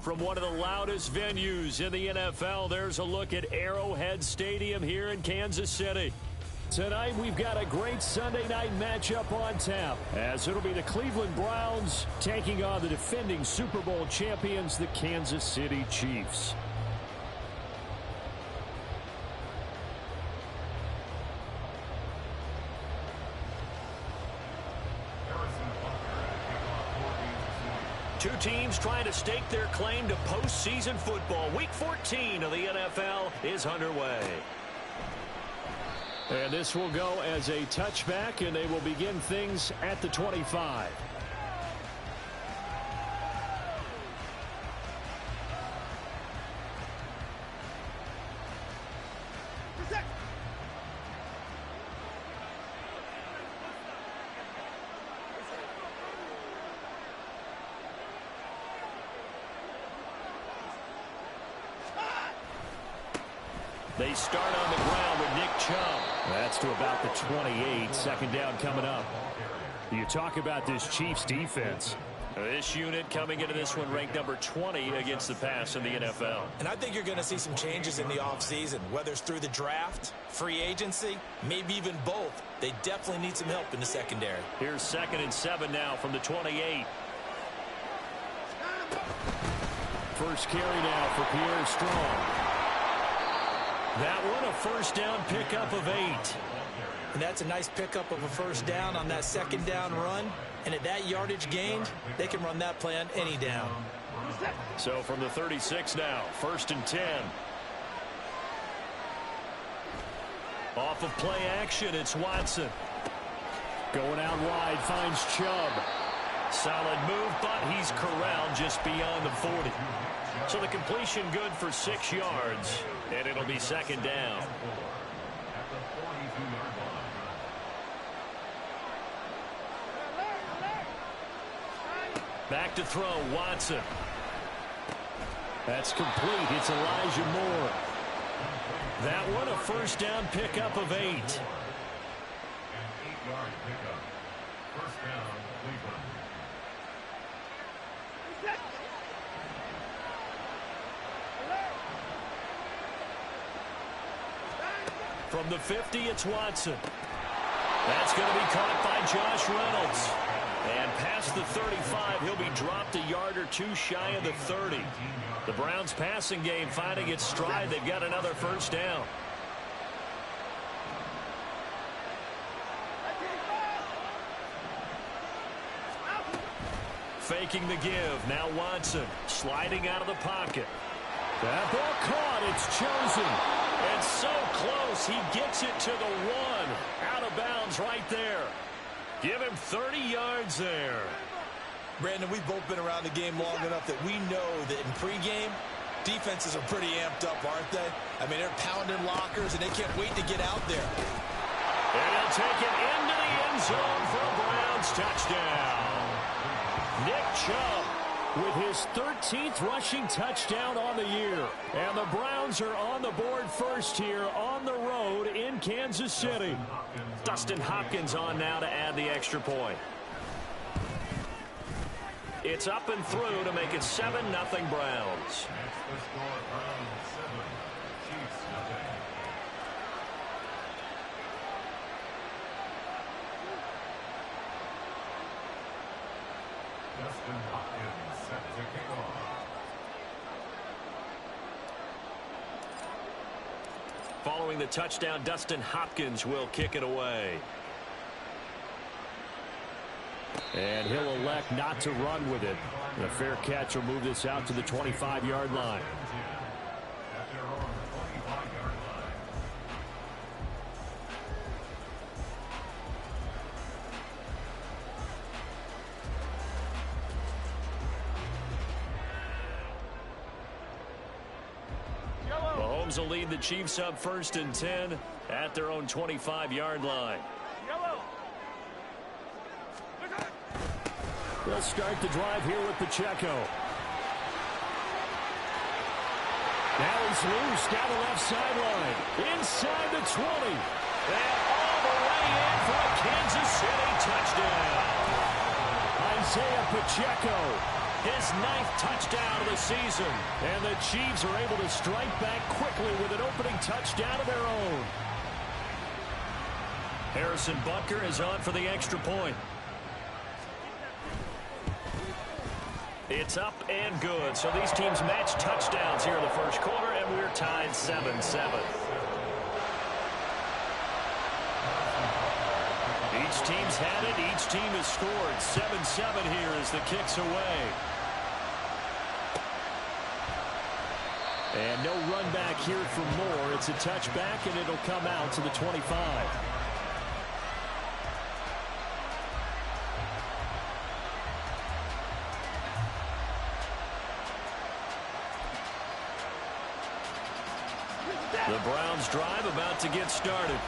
From one of the loudest venues in the NFL, there's a look at Arrowhead Stadium here in Kansas City. Tonight, we've got a great Sunday night matchup on tap, as it'll be the Cleveland Browns taking on the defending Super Bowl champions, the Kansas City Chiefs. Two teams trying to stake their claim to postseason football. Week 14 of the NFL is underway. And this will go as a touchback, and they will begin things at the 25. They start on the ground with Nick Chubb. That's to about the 28. Second down coming up. You talk about this Chiefs defense. This unit coming into this one ranked number 20 against the pass in the NFL. And I think you're going to see some changes in the offseason, whether it's through the draft, free agency, maybe even both. They definitely need some help in the secondary. Here's 2nd and 7 now from the 28. First carry now for Pierre Strong. That one a first down pickup of 8. And that's a nice pickup of a first down on that second down run. And at that yardage gained, they can run that play on any down. So from the 36 now, 1st and 10. Off of play action, it's Watson. Going out wide, finds Chubb. Solid move, but he's corralled just beyond the 40. So the completion good for 6 yards, and it'll be 2nd down. Back to throw, Watson. That's complete. It's Elijah Moore. That one a first down pickup of 8. An 8-yard pickup. First down, Cleveland. From the 50, it's Watson. That's going to be caught by Josh Reynolds. And past the 35, he'll be dropped a yard or two shy of the 30. The Browns passing game finding its stride. They've got another first down. Faking the give. Now Watson sliding out of the pocket. That ball caught. It's chosen. And so close. He gets it to the 1. Out of bounds right there. Give him 30 yards there. Brandon, we've both been around the game long enough that we know that in pregame, defenses are pretty amped up, aren't they? I mean, they're pounding lockers, and they can't wait to get out there. And he'll take it into the end zone for a Browns touchdown. Nick Chubb with his 13th rushing touchdown on the year. And the Browns are on the board first here on the road in Kansas City. Dustin Hopkins on now to add the extra point. It's up and through to make it 7-0 Browns. Dustin Hopkins set to kick off. Following the touchdown, Dustin Hopkins will kick it away. And he'll elect not to run with it. And a fair catch will move this out to the 25-yard line. Mahomes will lead the Chiefs up 1st and 10 at their own 25-yard line. They'll start the drive here with Pacheco. Now he's loose down the left sideline. Inside the 20. And all the way in for a Kansas City touchdown. Isaiah Pacheco His 9th touchdown of the season. And the Chiefs are able to strike back quickly with an opening touchdown of their own. Harrison Butker is on for the extra point. It's up and good. So these teams match touchdowns here in the first quarter, and we're tied 7-7. Each team's had it. Each team has scored. 7-7 here as the kick's away. And no run back here for Moore. It's a touchback, and it'll come out to the 25. The Browns drive about to get started.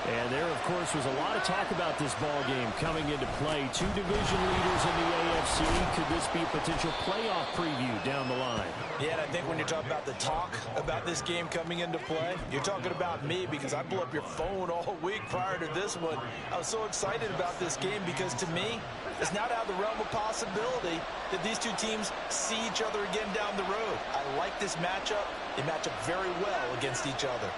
And there, of course, was a lot of talk about this ball game coming into play. Two division leaders in the AFC. Could this be a potential playoff preview down the line? Yeah, and I think when you're talking about the talk about this game coming into play, you're talking about me because I blew up your phone all week prior to this one. I was so excited about this game because, to me, it's not out of the realm of possibility that these two teams see each other again down the road. I like this matchup. They match up very well against each other.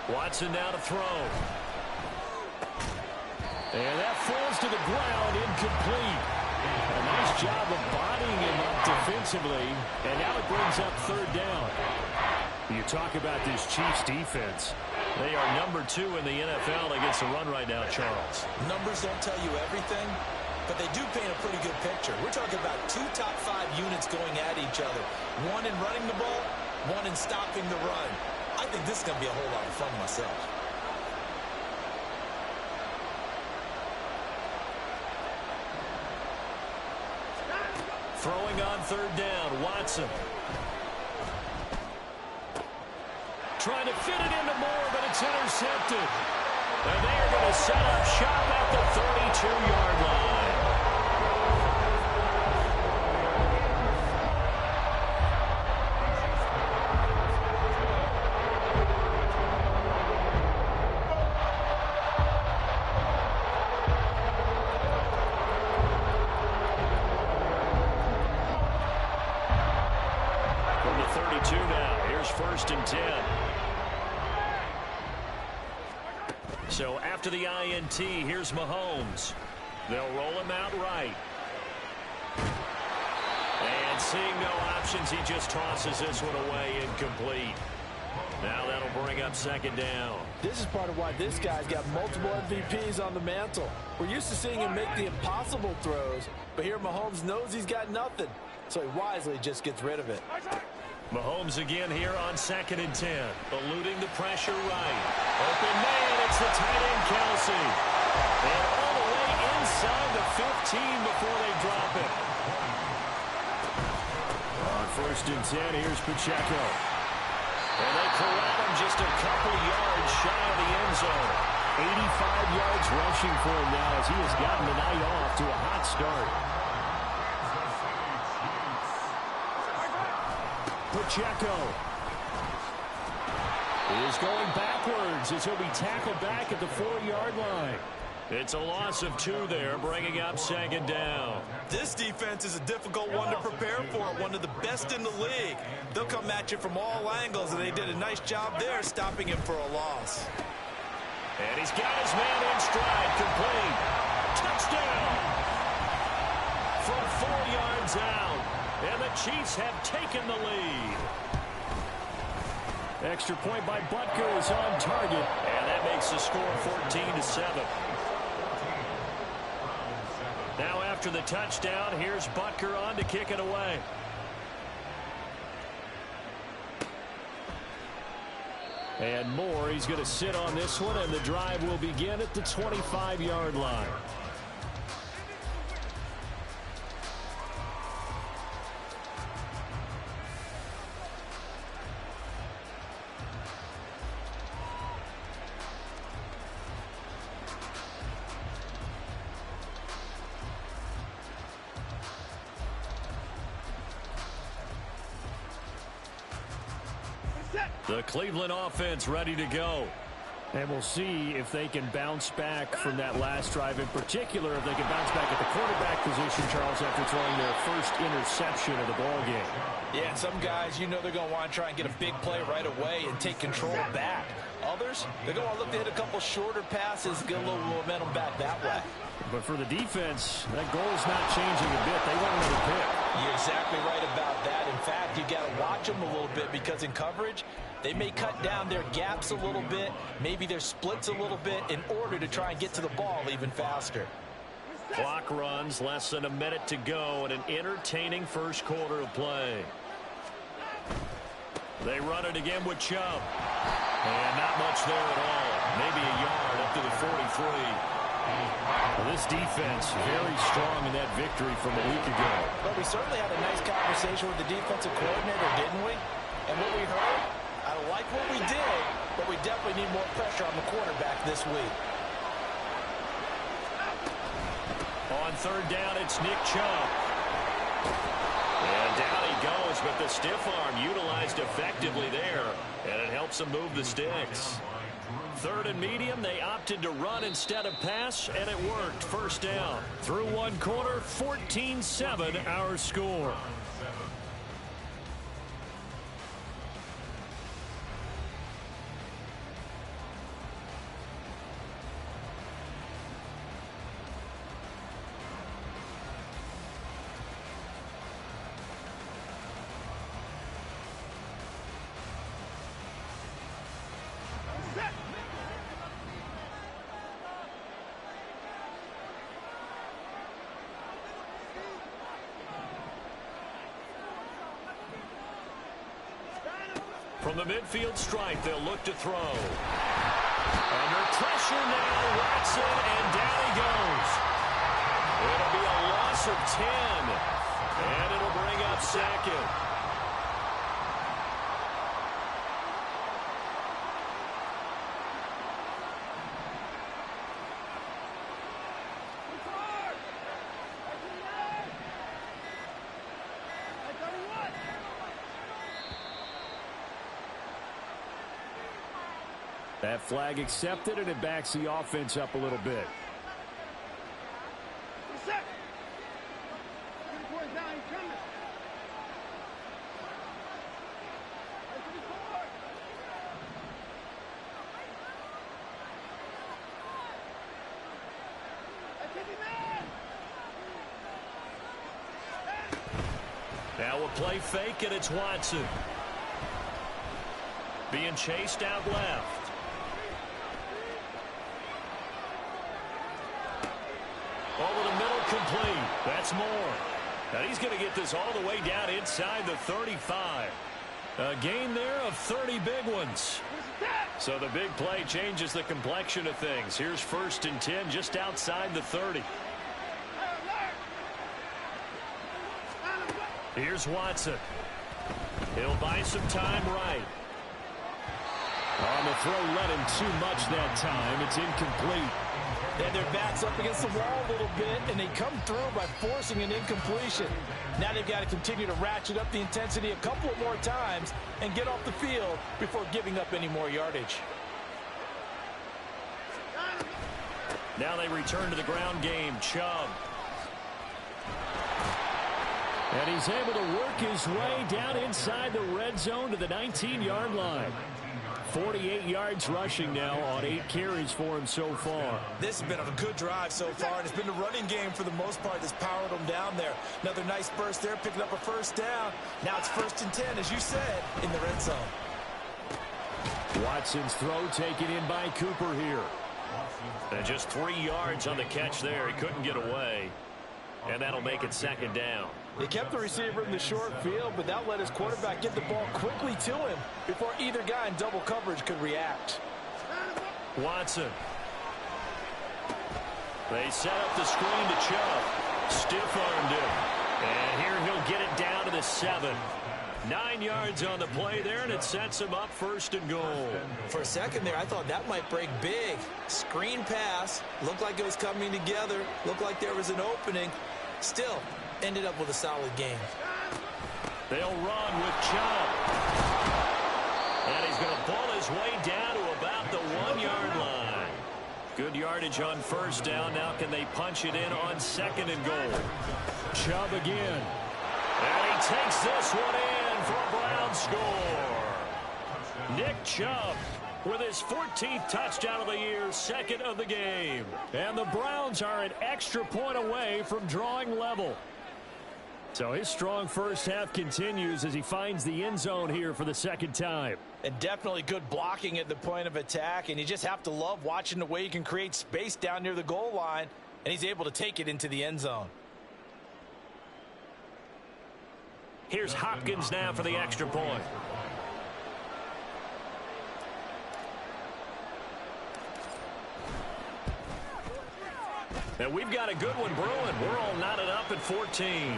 Watson now to throw. And that falls to the ground, incomplete. A nice job of bodying him up defensively. And now it brings up third down. You talk about this Chiefs defense. They are number 2 in the NFL against the run right now, Charles. Numbers don't tell you everything, but they do paint a pretty good picture. We're talking about 2 top 5 units going at each other. One in running the ball, one in stopping the run. I think this is going to be a whole lot of fun myself. Throwing on third down, Watson. Trying to fit it into Moore, but it's intercepted. And they are going to set up shop at the 32-yard line. From the 32 now, here's 1st and 10. So after the INT, here's Mahomes. They'll roll him out right. And seeing no options, he just tosses this one away, incomplete. Now that'll bring up 2nd down. This is part of why this guy's got multiple MVPs on the mantle. We're used to seeing him make the impossible throws, but here Mahomes knows he's got nothing, so he wisely just gets rid of it. Mahomes again here on 2nd and 10. Eluding the pressure right. Open man, it's the tight end, Kelsey. And all the way inside the 15 before they drop it. On 1st and 10, here's Pacheco. And they corral him just a couple yards shy of the end zone. 85 yards rushing for him now as he has gotten the night off to a hot start. Pacheco is going backwards as he'll be tackled back at the 4-yard line. It's a loss of 2 there, bringing up 2nd down. This defense is a difficult one to prepare for, one of the best in the league. They'll come at you from all angles, and they did a nice job there stopping him for a loss. And he's got his man in stride, complete. Touchdown! From 4 yards out, and the Chiefs have taken the lead. Extra point by Butker is on target. And that makes the score 14-7. Now after the touchdown, here's Butker on to kick it away. And Moore, he's going to sit on this one, and the drive will begin at the 25-yard line. The Cleveland offense ready to go. And we'll see if they can bounce back from that last drive, in particular, if they can bounce back at the quarterback position, Charles, after throwing their first interception of the ball game. Yeah, and some guys, you know they're going to want to try and get a big play right away and take control back. Others, they're going to want to look to hit a couple shorter passes, get a little momentum back that way. But for the defense, that goal is not changing a bit. They want another pick. You're exactly right about that. In fact, you got to watch them a little bit because in coverage, they may cut down their gaps a little bit, maybe their splits a little bit in order to try and get to the ball even faster. Clock runs, less than a minute to go in an entertaining first quarter of play. They run it again with Chubb. And not much there at all. Maybe a yard up to the 43. Well, this defense very strong in that victory from a week ago. But we certainly had a nice conversation with the defensive coordinator, didn't we? And what we heard, I like what we did, but we definitely need more pressure on the quarterback this week. On third down, it's Nick Chubb. And down he goes, but the stiff arm utilized effectively there, and it helps him move the sticks. Third and medium, they opted to run instead of pass, and it worked. First down. Through one quarter, 14-7 our score. From the midfield stripe, they'll look to throw. Under pressure now, Watson, and down he goes. It'll be a loss of 10, and it'll bring up second. That flag accepted, and it backs the offense up a little bit. Now a play fake, and it's Watson. Being chased out left. Over the middle, complete. That's more. And he's going to get this all the way down inside the 35. A gain there of 30 big ones. So the big play changes the complexion of things. Here's 1st and 10 just outside the 30. Here's Watson. He'll buy some time right. On the throw, let him too much that time. It's incomplete. And their back's up against the wall a little bit, and they come through by forcing an incompletion. Now they've got to continue to ratchet up the intensity a couple of more times and get off the field before giving up any more yardage. Now they return to the ground game. Chubb. And he's able to work his way down inside the red zone to the 19-yard line. 48 yards rushing now on 8 carries for him so far. This has been a good drive so far, and it's been the running game for the most part that's powered them down there. Another nice burst there, picking up a first down. Now it's 1st and 10, as you said, in the red zone. Watson's throw taken in by Cooper here. And just 3 yards on the catch there. He couldn't get away. And that'll make it 2nd down. They kept the receiver in the short field, but that let his quarterback get the ball quickly to him before either guy in double coverage could react. Watson. They set up the screen to Chubb. Stiff-armed him. And here he'll get it down to the 7. 9 yards on the play there, and it sets him up 1st and goal. For a second there, I thought that might break big. Screen pass. Looked like it was coming together. Looked like there was an opening. Still, ended up with a solid game. They'll run with Chubb. And he's going to pull his way down to about the 1-yard Good yardage on first down. Now can they punch it in on 2nd and goal? Chubb again. And he takes this one in for a Browns score. Nick Chubb with his 14th touchdown of the year, 2nd of the game. And the Browns are an extra point away from drawing level. So his strong first half continues as he finds the end zone here for the 2nd time. And definitely good blocking at the point of attack. And you just have to love watching the way he can create space down near the goal line. And he's able to take it into the end zone. Here's Hopkins now for the extra point. And we've got a good one brewing. We're all knotted up at 14.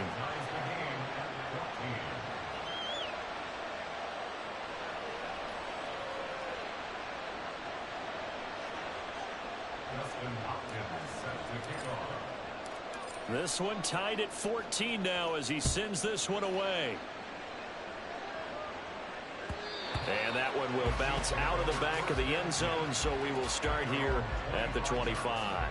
This one tied at 14 now as he sends this one away. And that one will bounce out of the back of the end zone, so we will start here at the 25.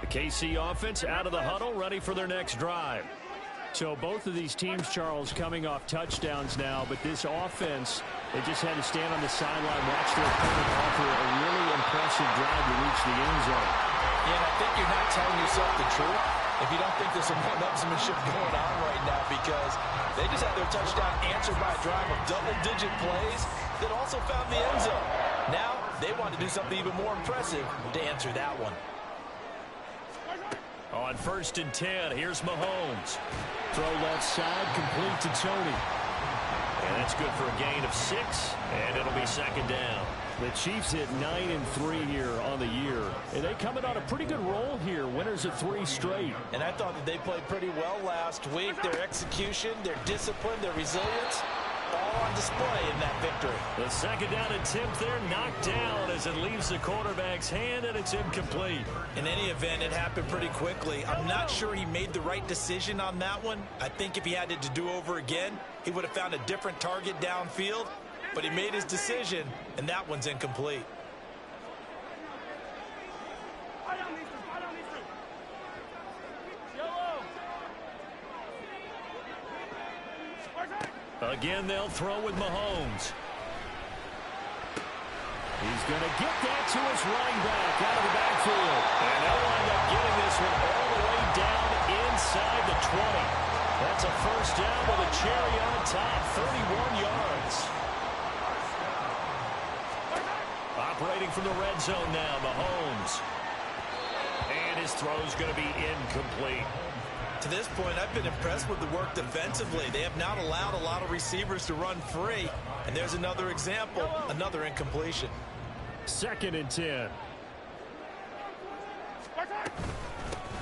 The KC offense out of the huddle, ready for their next drive. So both of these teams, Charles, coming off touchdowns now, but this offense, they just had to stand on the sideline, watch their opponent offer a really impressive drive to reach the end zone. Yeah, and I think you're not telling yourself the truth if you don't think there's some one-upsmanship going on right now, because they just had their touchdown answered by a drive of double-digit plays that also found the end zone. Now they want to do something even more impressive to answer that one. On 1st and 10, here's Mahomes. Throw left side, complete to Tony. And that's good for a gain of 6, and it'll be 2nd down. The Chiefs hit 9-3 here on the year, and they coming on a pretty good roll here, winners of 3 straight. And I thought that they played pretty well last week. Their execution, their discipline, their resilience, all on display in that victory. The 2nd down attempt there knocked down as it leaves the quarterback's hand, and it's incomplete. In any event, it happened pretty quickly. I'm not sure he made the right decision on that one. I think if he had it to do over again, he would have found a different target downfield. But he made his decision, and that one's incomplete. Again, they'll throw with Mahomes. He's going to get that to his running back out of the backfield. And they'll wind up getting this one all the way down inside the 20. That's a 1st down with a cherry on top, 31 yards. Operating from the red zone now, Mahomes. And his throw's going to be incomplete. To this point, I've been impressed with the work defensively. They have not allowed a lot of receivers to run free. And there's another example, another incompletion. 2nd and 10.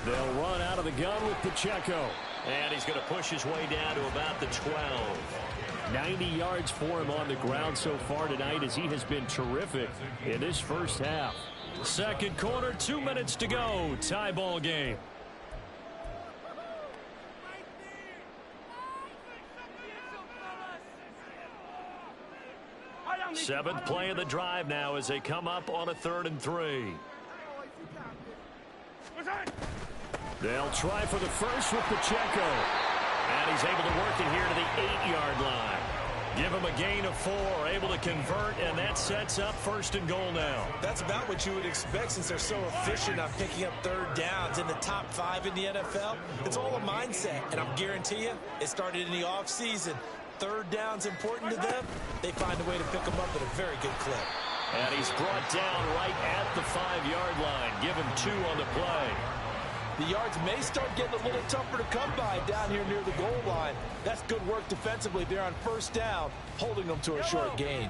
They'll run out of the gun with Pacheco. And he's going to push his way down to about the 12. 90 yards for him on the ground so far tonight as he has been terrific in this first half. 2nd quarter, 2 minutes to go. Tie ball game. 7th play of the drive now as they come up on a 3rd and 3. They'll try for the first with Pacheco. And he's able to work it here to the 8-yard line. Give him a gain of 4, able to convert, and that sets up 1st and goal now. That's about what you would expect since they're so efficient on picking up 3rd downs in the top 5 in the NFL. It's all a mindset, and I'll guarantee you it started in the offseason. 3rd down's important to them. They find a way to pick them up at a very good clip. And he's brought down right at the 5-yard line. Give him 2 on the play. The yards may start getting a little tougher to come by down here near the goal line. That's good work defensively there on 1st down, holding them to a short gain.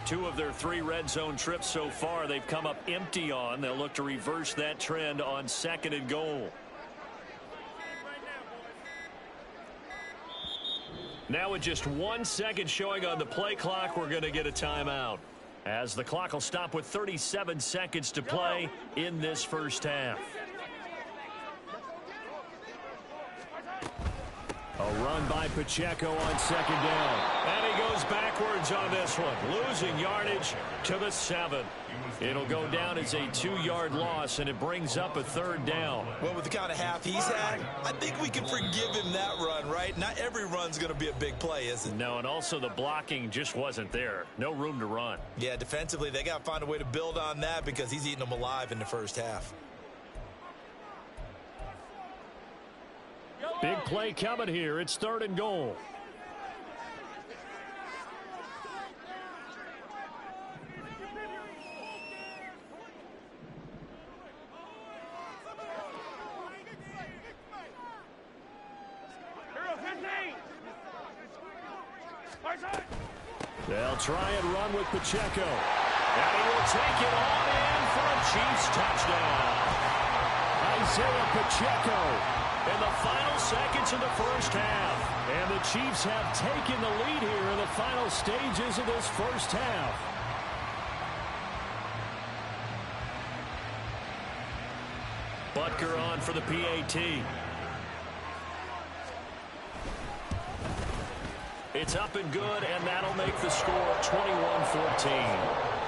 2 of their 3 red zone trips so far they've come up empty on. They'll look to reverse that trend on 2nd and goal. Now with just 1 second showing on the play clock, we're going to get a timeout. as the clock will stop with 37 seconds to play in this first half. A run by Pacheco on second down. And he goes backwards on this one, losing yardage to the 7. It'll go down as a 2-yard loss, and it brings up a third down. Well, with the kind of half he's had, I think we can forgive him that run, right? Not every run's going to be a big play, is it? No, and also the blocking just wasn't there. No room to run. Yeah, defensively, they got to find a way to build on that because he's eating them alive in the first half. Big play coming here. It's 3rd and goal. They'll try and run with Pacheco. And he will take it on in for a Chiefs touchdown. Isaiah Pacheco in the final seconds of the first half. And the Chiefs have taken the lead here in the final stages of this first half. Butker on for the PAT. It's up and good, and that'll make the score 21-14.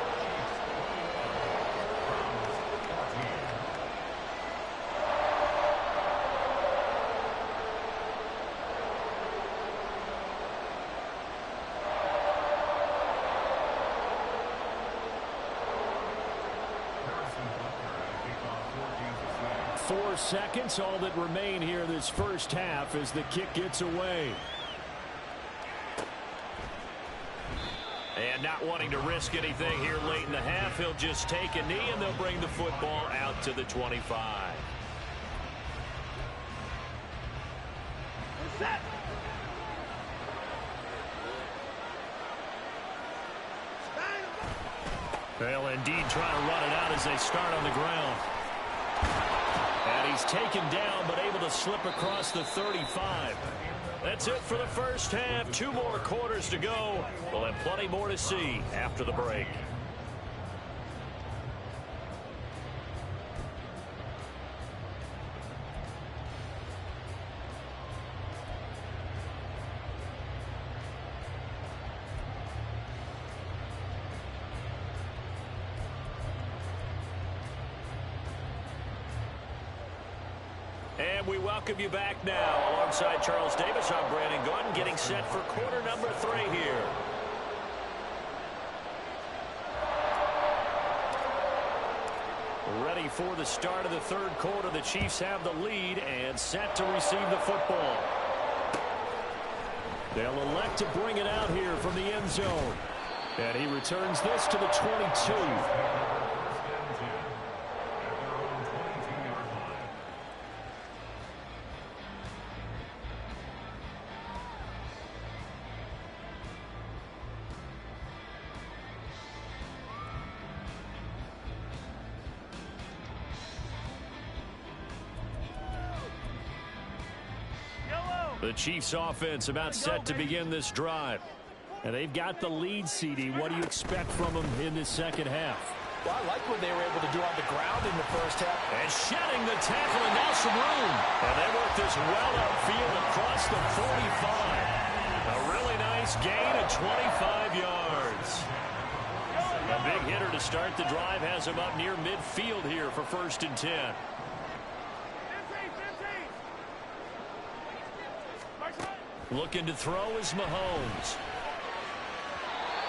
4 seconds, all that remain here this first half as the kick gets away. And not wanting to risk anything here late in the half, he'll just take a knee, and they'll bring the football out to the 25. Set. They'll indeed try to run it out as they start on the ground. And he's taken down, but able to slip across the 35. That's it for the first half. 2 more quarters to go. We'll have plenty more to see after the break. And we welcome you back now. Alongside Charles Davis, I'm Brandon Gordon, getting set for quarter number 3 here. Ready for the start of the 3rd quarter. The Chiefs have the lead and set to receive the football. They'll elect to bring it out here from the end zone. And he returns this to the 22. The Chiefs offense about set to begin this drive. And they've got the lead, CD. What do you expect from them in this second half? Well, I like what they were able to do on the ground in the first half. And shedding the tackle, and now some room. And they work this well upfield across the 45. A really nice gain of 25 yards. A big hitter to start the drive has him up near midfield here for 1st and 10. Looking to throw is Mahomes.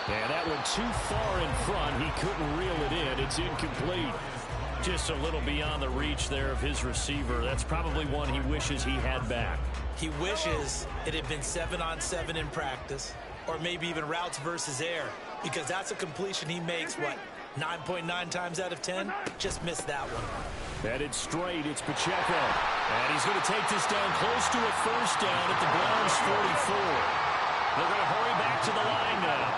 And that one too far in front. He couldn't reel it in. It's incomplete. Just a little beyond the reach there of his receiver. That's probably one he wishes he had back. He wishes it had been 7-on-7 in practice, or maybe even routes versus air, because that's a completion he makes, what, 9.9 times out of 10? Just missed that one. Headed straight, it's Pacheco. And he's going to take this down close to a 1st down at the Browns 44. They're going to hurry back to the line now.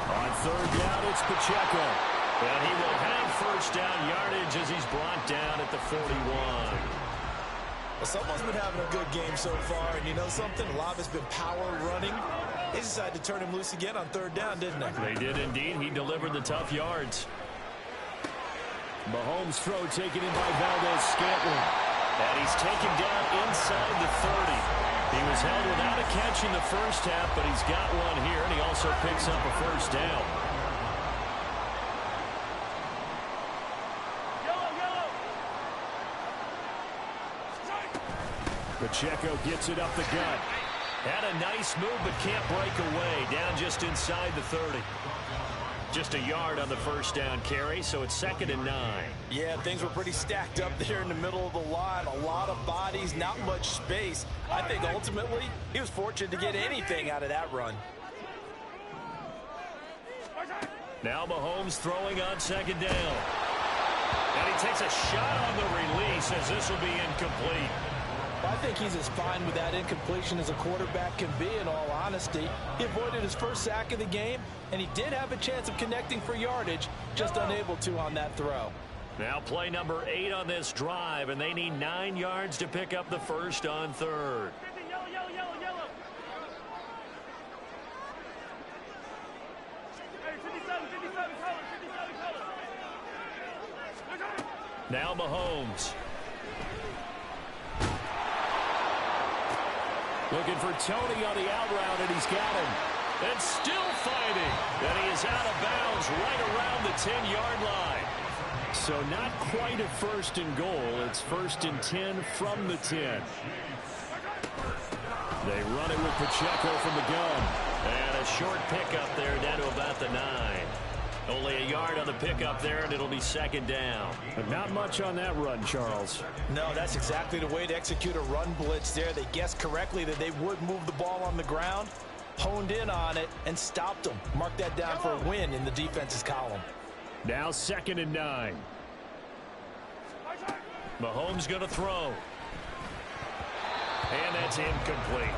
On 3rd down, it's Pacheco. And he will have 1st down yardage as he's brought down at the 41. Well, someone's been having a good game so far, and you know something? A lot of it's been power running. They decided to turn him loose again on third down, didn't they? They did indeed. He delivered the tough yards. Mahomes' throw taken in by Valdez-Scantling. And he's taken down inside the 30. He was held without a catch in the first half, but he's got one here, and he also picks up a first down. Pacheco gets it up the gut. Had a nice move, but can't break away. Down just inside the 30. Just a yard on the first down carry, so it's 2nd and 9. Yeah, things were pretty stacked up there in the middle of the line. A lot of bodies, not much space. I think ultimately he was fortunate to get anything out of that run. Now Mahomes throwing on 2nd down. And he takes a shot on the release as this will be incomplete. I think he's as fine with that incompletion as a quarterback can be, in all honesty. He avoided his first sack of the game, and he did have a chance of connecting for yardage, just unable to on that throw. Now play number 8 on this drive, and they need 9 yards to pick up the first on 3rd. Now Mahomes. Looking for Tony on the out route, and he's got him. And still fighting. And he is out of bounds right around the 10-yard line. So not quite a 1st and goal. It's 1st and 10 from the 10. They run it with Pacheco from the gun. And a short pickup there down to about the 9. Only a yard on the pickup there, and it'll be 2nd down. But not much on that run, Charles. No, that's exactly the way to execute a run blitz there. They guessed correctly that they would move the ball on the ground, honed in on it, and stopped them. Mark that down for a win in the defense's column. Now 2nd and 9. Mahomes going to throw. And that's incomplete.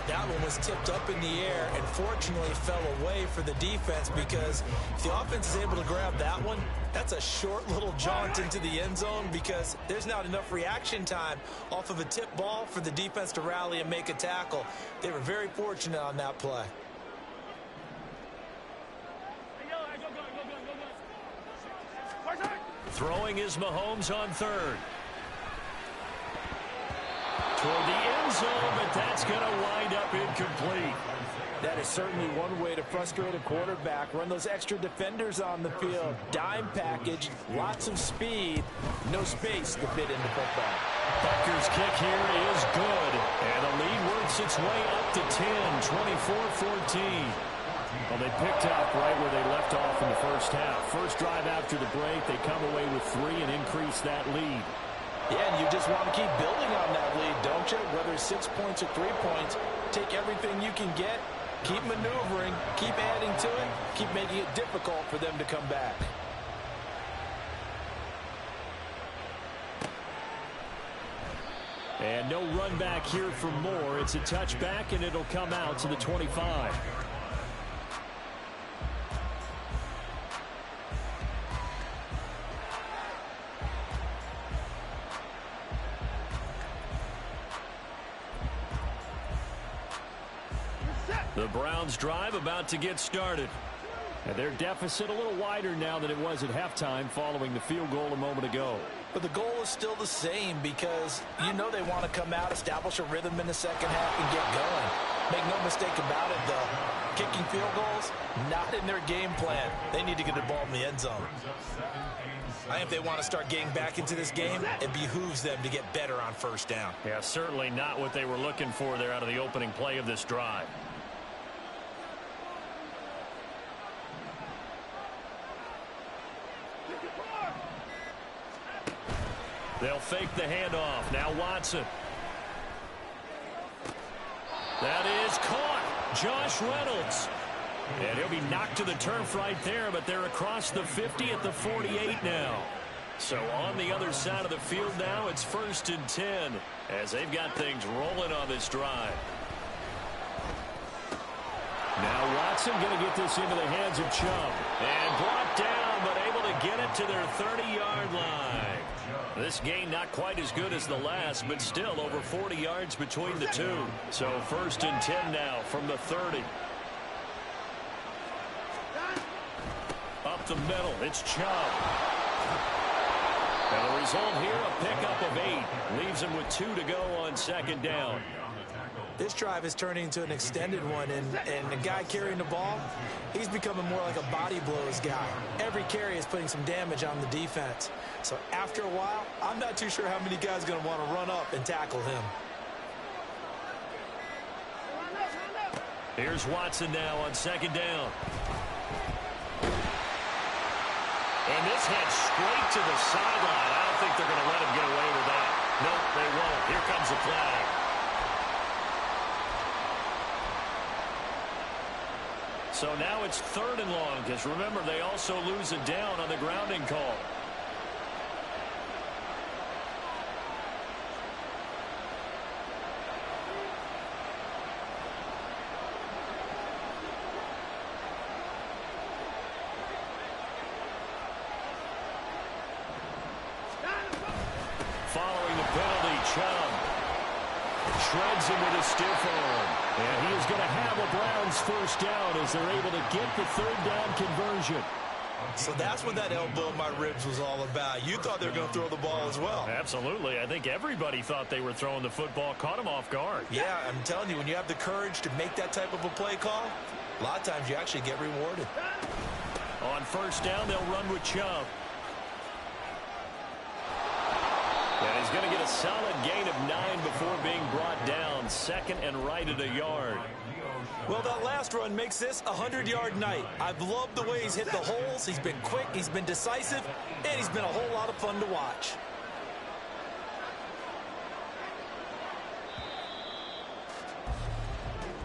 That one was tipped up in the air and fortunately fell away for the defense, because if the offense is able to grab that one, that's a short little jaunt into the end zone, because there's not enough reaction time off of a tip ball for the defense to rally and make a tackle. They were very fortunate on that play. Throwing is Mahomes on 3rd. Toward the end zone, but that's going to wind up incomplete. That is certainly one way to frustrate a quarterback. Run those extra defenders on the field. Dime package, lots of speed, no space to fit into football. Bucker's kick here is good. And the lead works its way up to 10, 24-14. Well, they picked up right where they left off in the first half. First drive after the break, they come away with 3 and increase that lead. Yeah, and you just want to keep building on that lead, don't you? Whether it's 6 points or 3 points, take everything you can get, keep maneuvering, keep adding to it, keep making it difficult for them to come back. And no run back here for Moore. It's a touchback, and it'll come out to the 25. The Browns drive about to get started. And their deficit a little wider now than it was at halftime following the field goal a moment ago. But the goal is still the same, because you know they want to come out, establish a rhythm in the second half, and get going. Make no mistake about it, though. Kicking field goals, not in their game plan. They need to get the ball in the end zone. I think if they want to start getting back into this game, it behooves them to get better on first down. Yeah, certainly not what they were looking for there out of the opening play of this drive. They'll fake the handoff. Now Watson. That is caught. Josh Reynolds. And he'll be knocked to the turf right there, but they're across the 50 at the 48 now. So on the other side of the field now, it's 1st and 10 as they've got things rolling on this drive. Now Watson going to get this into the hands of Chubb. And brought down, but able to get it to their 30-yard line. This gain not quite as good as the last, but still over 40 yards between the two. So 1st and 10 now from the 30. Up the middle, it's Chubb. And the result here, a pickup of 8. Leaves him with 2 to go on 2nd down. This drive is turning into an extended one, and the guy carrying the ball, he's becoming more like a body blows guy. Every carry is putting some damage on the defense. So after a while, I'm not too sure how many guys are going to want to run up and tackle him. Here's Watson now on 2nd down. And this heads straight to the sideline. I don't think they're going to let him get away with that. Nope, they won't. Here comes the flag. So now it's 3rd and long, because remember, they also lose a down on the grounding call. Following the penalty, Chubb shreds him with a stiff arm. And he is going to have a Browns 1st down as they're able to get the 3rd down conversion. So that's what that elbow in my ribs was all about. You thought they were going to throw the ball as well. Absolutely. I think everybody thought they were throwing the football, caught him off guard. Yeah, I'm telling you, when you have the courage to make that type of a play call, a lot of times you actually get rewarded. On 1st down, they'll run with Chubb. And he's going to get a solid gain of 9 before being brought down. 2nd and right at a yard. Well, that last run makes this a 100-yard night. I've loved the way he's hit the holes. He's been quick, he's been decisive, and he's been a whole lot of fun to watch.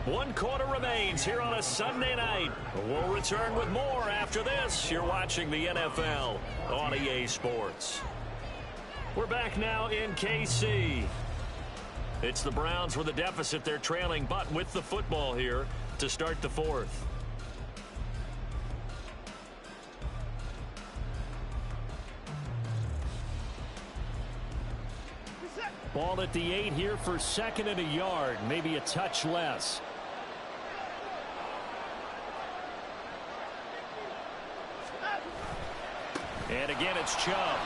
One quarter remains here on a Sunday night. We'll return with more after this. You're watching the NFL on EA Sports. We're back now in KC. It's the Browns with a deficit. They're trailing, but with the football here to start the 4th. Ball at the 8 here for 2nd and a yard, maybe a touch less. And again, it's Chubb.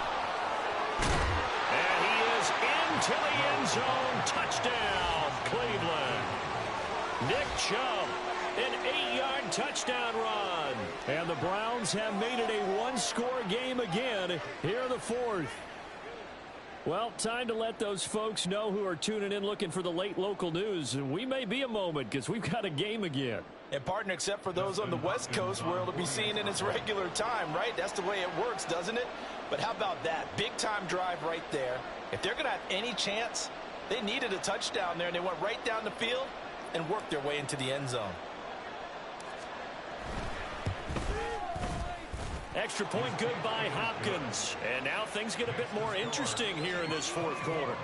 And he is into the end zone. Touchdown, Cleveland. Nick Chubb, an 8-yard touchdown run. And the Browns have made it a one-score game again here in the 4th. Well, time to let those folks know who are tuning in looking for the late local news. We may be a moment because we've got a game again. And, partner, except for those on the West Coast where it'll be seen in its regular time, right? That's the way it works, doesn't it? But how about that? Big-time drive right there. If they're going to have any chance, they needed a touchdown there, and they went right down the field and worked their way into the end zone. Extra point good by Hopkins. And now things get a bit more interesting here in this 4th quarter.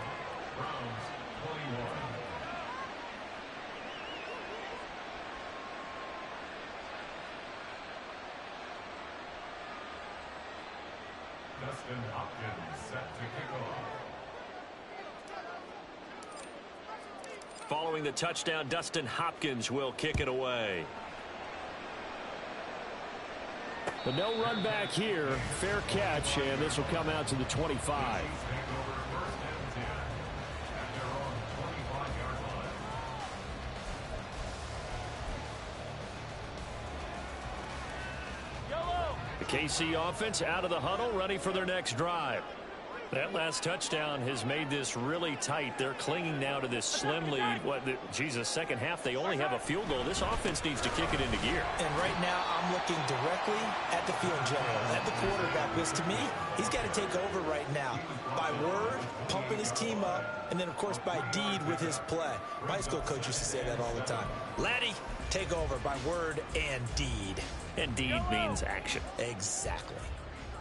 Dustin Hopkins set to kick off. Following the touchdown, Dustin Hopkins will kick it away. But no run back here. Fair catch, and this will come out to the 25. The KC offense out of the huddle, ready for their next drive. That last touchdown has made this really tight. They're clinging now to this slim lead. Jesus, second half, they only have a field goal. This offense needs to kick it into gear. And right now, I'm looking directly at the field general, at the quarterback, because to me, he's got to take over right now. By word, pumping his team up, and then, of course, by deed with his play. My high school coach used to say that all the time. Laddie, take over by word and deed. And deed means action. Exactly.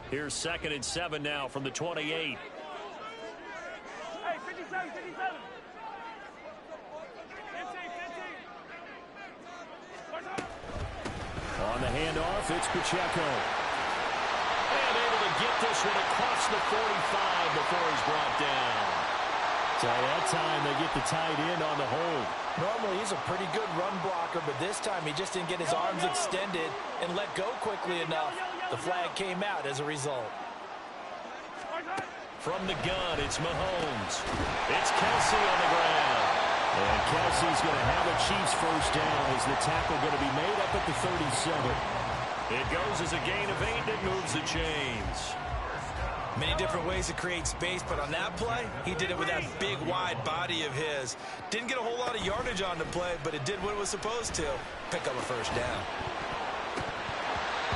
Here's 2nd and 7 now from the 28. Hey, 57, 57. 15. On the handoff, it's Pacheco. And able to get this one across the 45 before he's brought down. So that time they get the tight end on the hold. Normally he's a pretty good run blocker, but this time he just didn't get his arms extended and let go quickly enough. The flag came out as a result. From the gun, it's Mahomes. It's Kelsey on the ground. And Kelsey's going to have a Chiefs first down as the tackle going to be made up at the 37. It goes as a gain of 8, and it moves the chains. Many different ways to create space, but on that play, he did it with that big, wide body of his. Didn't get a whole lot of yardage on the play, but it did what it was supposed to. Pick up a first down.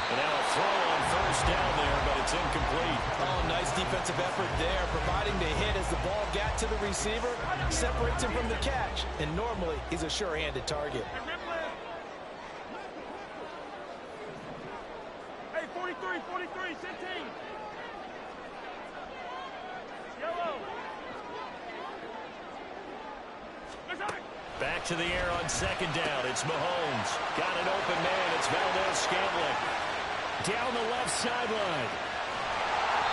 And now a throw on first down there, but it's incomplete. Oh, nice defensive effort there, providing the hit as the ball got to the receiver, separates him from the catch, and normally he's a sure-handed target. Hey, 43, 16. Yellow. Back to the air on second down. It's Mahomes. Got an open man. It's Valdez-Scantling. Down the left sideline.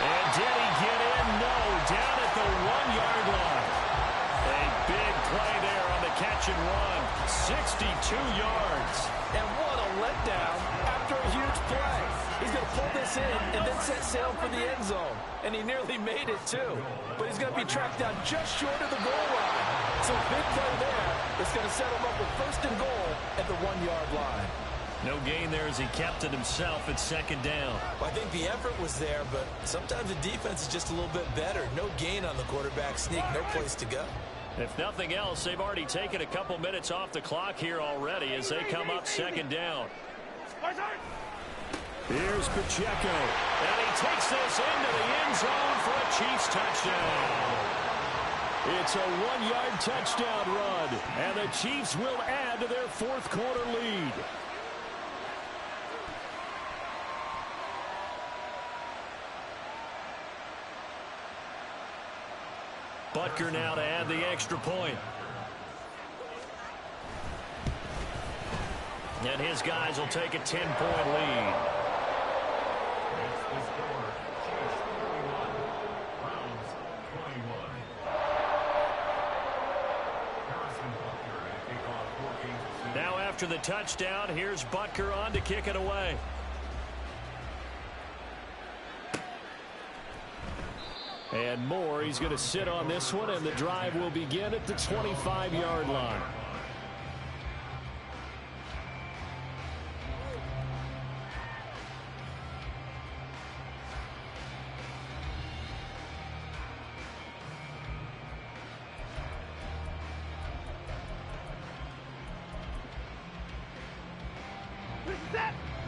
And did he get in? No. Down at the 1-yard line. A big play there on the catch and run. 62 yards. And what a letdown after a huge play. He's going to pull this in and then set sail for the end zone. And he nearly made it, too. But he's going to be tracked down just short of the goal line. So big play there. It's going to set him up with first and goal at the 1-yard line. No gain there as he kept it himself at second down. Well, I think the effort was there, but sometimes the defense is just a little bit better. No gain on the quarterback sneak, no place to go. If nothing else, they've already taken a couple minutes off the clock here already as they come up second down. Here's Pacheco. And he takes this into the end zone for a Chiefs touchdown. It's a 1-yard touchdown run, and the Chiefs will add to their fourth quarter lead. Butker now to add the extra point. And his guys will take a 10-point lead. That's the score. Chiefs 31, Browns 21. Harrison Butker to kick off 14-6. Now after the touchdown, here's Butker on to kick it away. And Moore, he's going to sit on this one, and the drive will begin at the 25-yard line.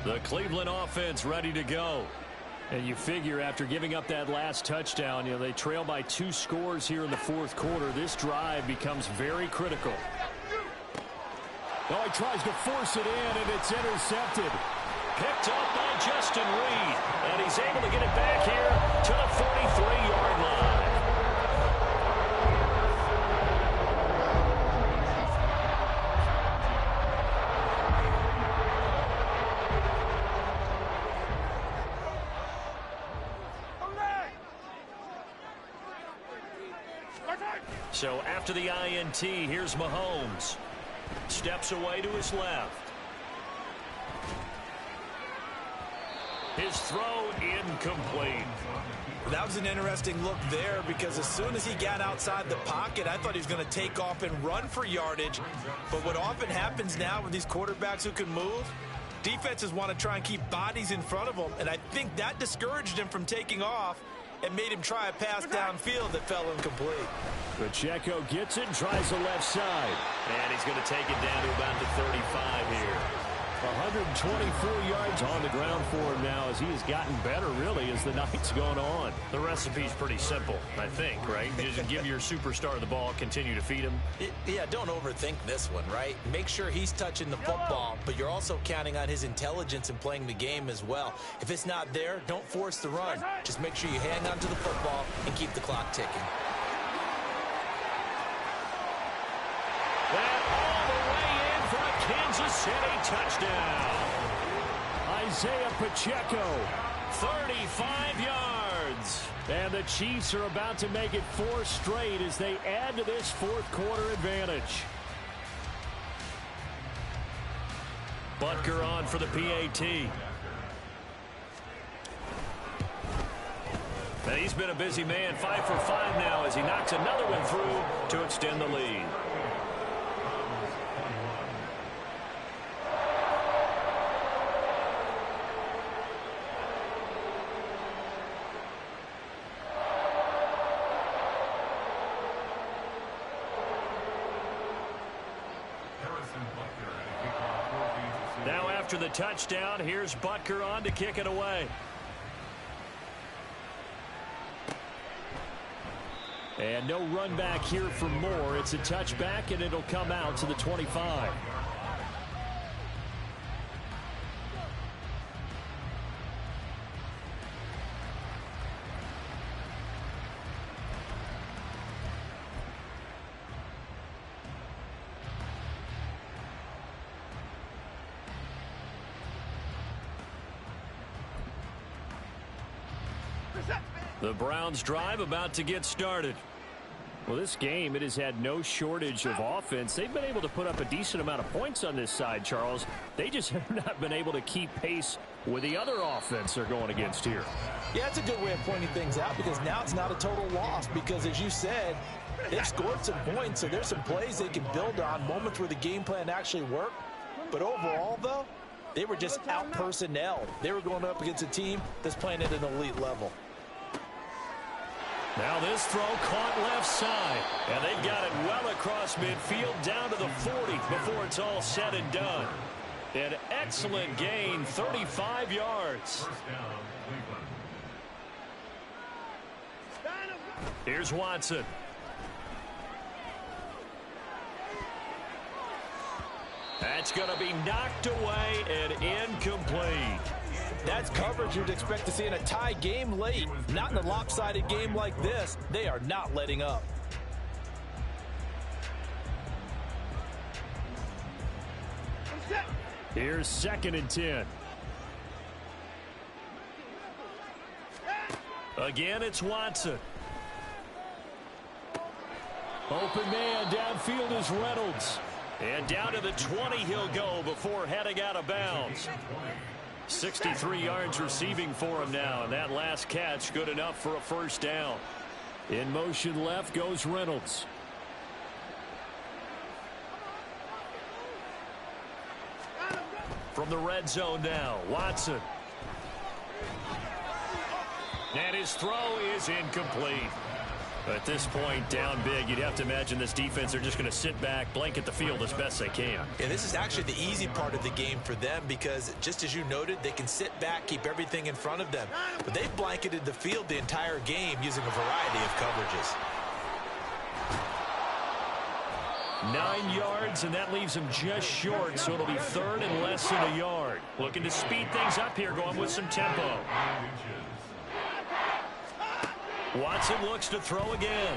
The Cleveland offense ready to go. And you figure after giving up that last touchdown, they trail by 2 scores here in the fourth quarter. This drive becomes very critical. Oh, he tries to force it in, and it's intercepted. Picked up by Justin Reed. And he's able to get it back here to the 43-yard line. So after the INT, here's Mahomes. Steps away to his left. His throw incomplete. That was an interesting look there because as soon as he got outside the pocket, I thought he was going to take off and run for yardage. But what often happens now with these quarterbacks who can move, defenses want to try and keep bodies in front of them. And I think that discouraged him from taking off and made him try a pass downfield that fell incomplete. Pacheco gets it and tries the left side. And he's going to take it down to about the 35 here. 124 yards on the ground for him now as he has gotten better, really, as the night's gone on. The recipe's pretty simple, I think, right? Just give your superstar the ball, continue to feed him. Yeah, don't overthink this one, right? Make sure he's touching the football, but you're also counting on his intelligence in playing the game as well. If it's not there, don't force the run. Just make sure you hang on to the football and keep the clock ticking. Kansas City touchdown. Isaiah Pacheco. 35 yards. yards. And the Chiefs are about to make it 4 straight as they add to this fourth quarter advantage. Butker on for the PAT. And he's been a busy man, 5 for 5 now as he knocks another one through to extend the lead. Now after the touchdown, here's Butker on to kick it away. And no run back here for more. It's a touchback, and it'll come out to the 25. The Browns drive about to get started. Well, this game, it has had no shortage of offense. They've been able to put up a decent amount of points on this side, Charles. They just have not been able to keep pace with the other offense they're going against here. Yeah, it's a good way of pointing things out because now it's not a total loss because, as you said, they've scored some points, so there's some plays they can build on, moments where the game plan actually worked. But overall, though, they were just out-personnel. They were going up against a team that's playing at an elite level. Now this throw caught left side, and they've got it well across midfield down to the 40 before it's all said and done. An excellent gain, 35 yards. Here's Watson. That's going to be knocked away and incomplete. That's coverage you'd expect to see in a tie game late. Not in a lopsided game like this. They are not letting up. Here's 2nd and 10. Again, it's Watson. Open man downfield is Reynolds. And down to the 20 he'll go before heading out of bounds. 63 yards receiving for him now, and that last catch good enough for a first down. In motion left goes Reynolds. From the red zone now, Watson. And his throw is incomplete. At this point, down big, you'd have to imagine this defense are just going to sit back, blanket the field as best they can. Yeah, this is actually the easy part of the game for them because, just as you noted, they can sit back, keep everything in front of them. But they've blanketed the field the entire game using a variety of coverages. 9 yards, and that leaves him just short, so it'll be 3rd and less than a yard. Looking to speed things up here, going with some tempo. Watson looks to throw again.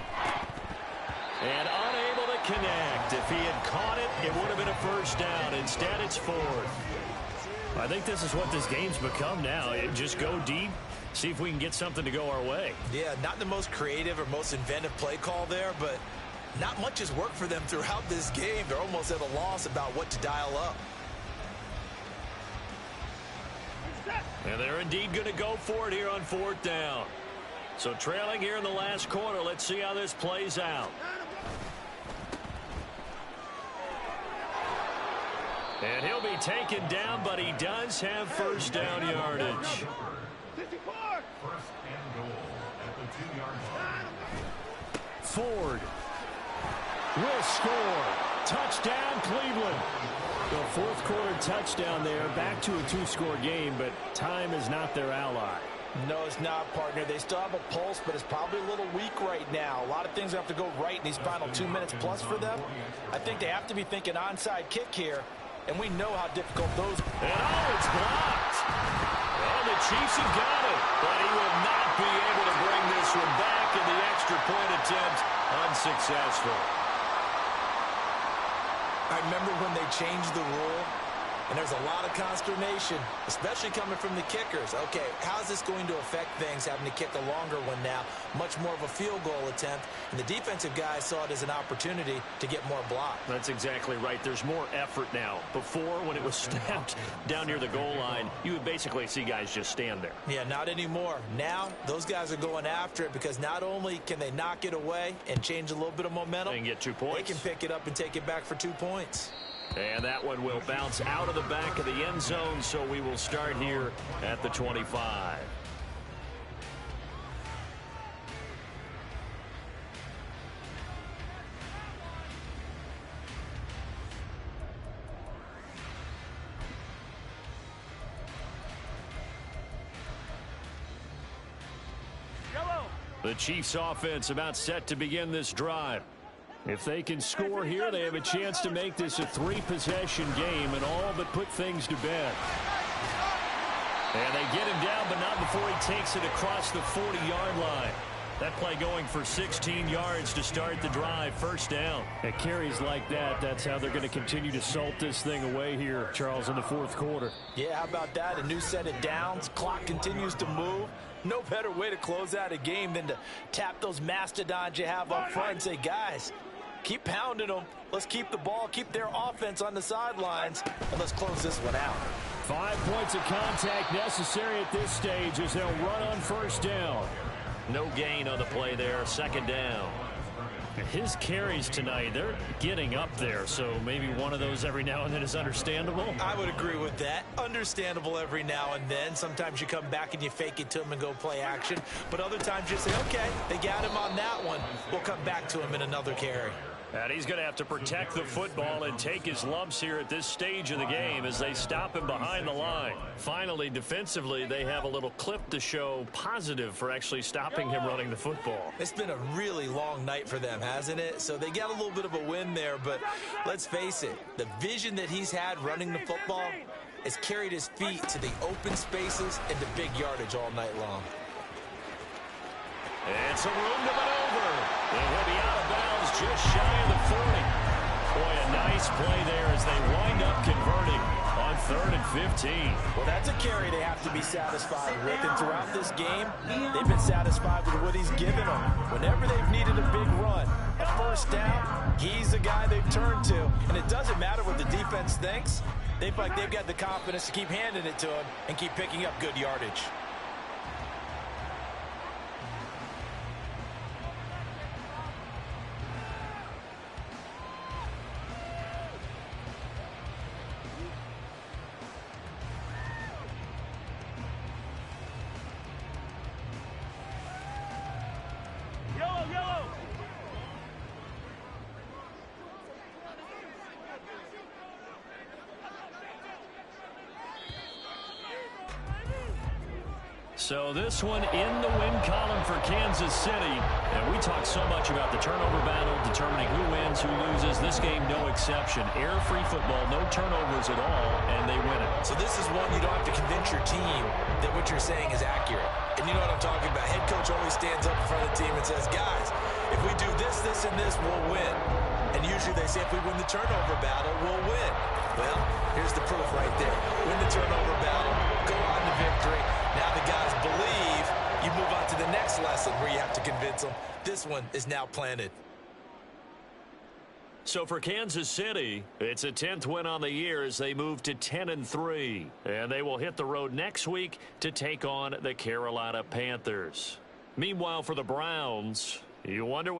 And unable to connect. If he had caught it, it would have been a first down. Instead, it's 4th. I think this is what this game's become now. Just go deep, see if we can get something to go our way. Yeah, not the most creative or most inventive play call there, but not much has worked for them throughout this game. They're almost at a loss about what to dial up. And they're indeed going to go for it here on 4th down. So trailing here in the last quarter, let's see how this plays out. And he'll be taken down, but he does have first down yardage. 54. First and goal at the 2-yard line. Ford will score. Touchdown, Cleveland. The fourth quarter touchdown there. Back to a 2-score game, but time is not their ally. No, it's not, partner. They still have a pulse, but it's probably a little weak right now. A lot of things have to go right in these final 2 minutes plus for them. I think they have to be thinking onside kick here, and we know how difficult those. And it's blocked. And the Chiefs have got it, but he will not be able to bring this one back, and the extra point attempt unsuccessful. I remember when they changed the rule And there's a lot of consternation, especially coming from the kickers. Okay, how's this going to affect things, having to kick a longer one now? Much more of a field goal attempt. And the defensive guys saw it as an opportunity to get more block. That's exactly right. There's more effort now. Before, when it was snapped down near the goal line, you would basically see guys just stand there. Yeah, not anymore. Now, those guys are going after it because not only can they knock it away and change a little bit of momentum, and get 2 points. They can pick it up and take it back for 2 points. And that one will bounce out of the back of the end zone, so we will start here at the 25. Yellow. The Chiefs offense about set to begin this drive. If they can score here, they have a chance to make this a 3-possession game and all but put things to bed. And they get him down, but not before he takes it across the 40-yard line. That play going for 16 yards to start the drive, first down. At carries like that, that's how they're going to continue to salt this thing away here, Charles, in the fourth quarter. Yeah, how about that? A new set of downs. Clock continues to move. No better way to close out a game than to tap those mastodons you have up front and say, guys, keep pounding them. Let's keep the ball, keep their offense on the sidelines, and let's close this one out. 5 points of contact necessary at this stage as they'll run on first down. No gain on the play there, second down. His carries tonight, they're getting up there, so maybe one of those every now and then is understandable. I would agree with that. Understandable every now and then. Sometimes you come back and you fake it to him and go play action. But other times you say, okay, they got him on that one. We'll come back to him in another carry. And he's going to have to protect the football and take his lumps here at this stage of the game as they stop him behind the line. Finally, defensively, they have a little clip to show positive for actually stopping him running the football. It's been a really long night for them, hasn't it? So they got a little bit of a win there, but let's face it, the vision that he's had running the football has carried his feet to the open spaces and the big yardage all night long. It's a room to maneuver. It will be out of bounds just shy of the 40. Boy, a nice play there as they wind up converting on 3rd and 15. Well, that's a carry they have to be satisfied with. And throughout this game, they've been satisfied with what he's given them. Whenever they've needed a big run, a first down, he's the guy they've turned to. And it doesn't matter what the defense thinks. They feel like they've got the confidence to keep handing it to him and keep picking up good yardage. Yellow. So this one in the win column for Kansas City. And we talk so much about the turnover battle, determining who wins, who loses. This game, no exception. Error-free football, no turnovers at all, and they win it. So this is one you don't have to convince your team that what you're saying is accurate. And you know what I'm talking about. Head coach always stands up in front of the team and says, guys, if we do this, this, and this, we'll win. And usually they say if we win the turnover battle, we'll win. Well, here's the proof right there. Win the turnover battle, go on to victory. Now the guys believe. You move on to the next lesson where you have to convince them. This one is now planted. So for Kansas City, it's a 10th win on the year as they move to 10-3. And they will hit the road next week to take on the Carolina Panthers. Meanwhile, for the Browns, you wonder